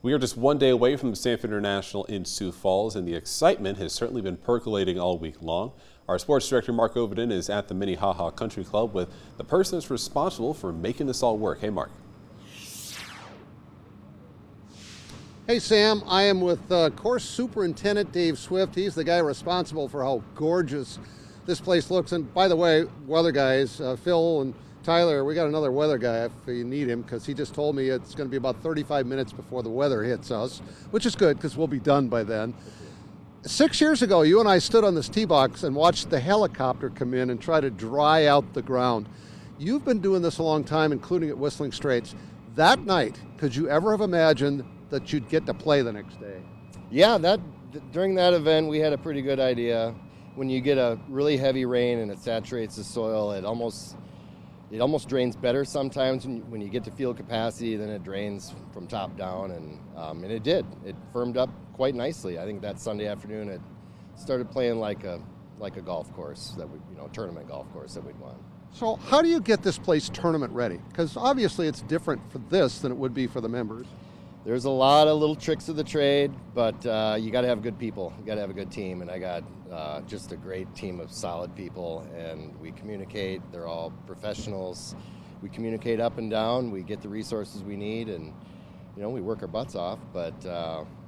We are just one day away from the Sanford International in Sioux Falls, and the excitement has certainly been percolating all week long. Our sports director, Mark Overton, is at the Minnehaha Country Club with the person that's responsible for making this all work. Hey, Mark. Hey, Sam. I am with course superintendent Dave Swift. He's the guy responsible for how gorgeous this place looks. And by the way, weather guys, Phil and Tyler, we got another weather guy if you need him, because he just told me it's going to be about 35 minutes before the weather hits us, which is good because we'll be done by then. 6 years ago, you and I stood on this tee box and watched the helicopter come in and try to dry out the ground. You've been doing this a long time, including at Whistling Straits. That night, could you ever have imagined that you'd get to play the next day? Yeah, during that event, we had a pretty good idea. When you get a really heavy rain and it saturates the soil, it almost drains better sometimes when you get to field capacity than it drains from top down, and it did. It firmed up quite nicely. I think that Sunday afternoon it started playing like a golf course that tournament golf course that we'd won. So how do you get this place tournament ready? Because obviously it's different for this than it would be for the members. There's a lot of little tricks of the trade, but you got to have good people. You got to have a good team, and I got just a great team of solid people, and we communicate. They're all professionals. We communicate up and down. We get the resources we need, and we work our butts off. But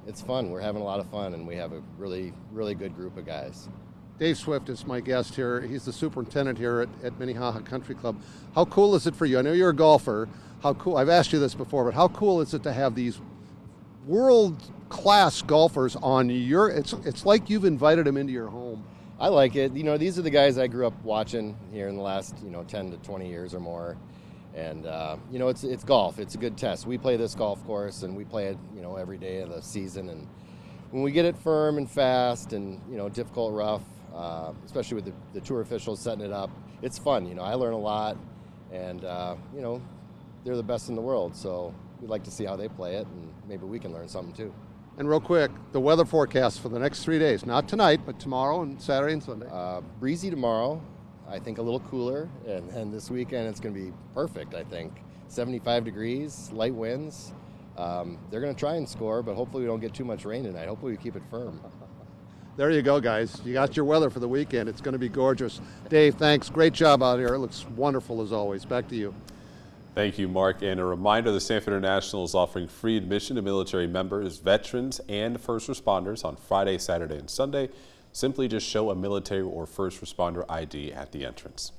it's fun. We're having a lot of fun, and we have a really, really good group of guys. Dave Swift is my guest here. He's the superintendent here at Minnehaha Country Club. How cool is it for you? I know you're a golfer. How cool, I've asked you this before, but how cool is it to have these world-class golfers on your, it's like you've invited them into your home. I like it. These are the guys I grew up watching here in the last, 10 to 20 years or more. And, it's golf. It's a good test. We play this golf course, and we play it, every day of the season. And when we get it firm and fast and, difficult, rough, especially with the tour officials setting it up, it's fun. I learn a lot, and, they're the best in the world, so we'd like to see how they play it, and maybe we can learn something too. And real quick, the weather forecast for the next 3 days, not tonight, but tomorrow and Saturday and Sunday. Breezy tomorrow, I think a little cooler, and this weekend it's going to be perfect, I think. 75 degrees, light winds. They're going to try and score, but hopefully we don't get too much rain tonight. Hopefully we keep it firm. There you go, guys. You got your weather for the weekend. It's going to be gorgeous. Dave, thanks. Great job out here. It looks wonderful as always. Back to you. Thank you, Mark. And a reminder, the Sanford International is offering free admission to military members, veterans, and first responders on Friday, Saturday, and Sunday. Simply just show a military or first responder ID at the entrance.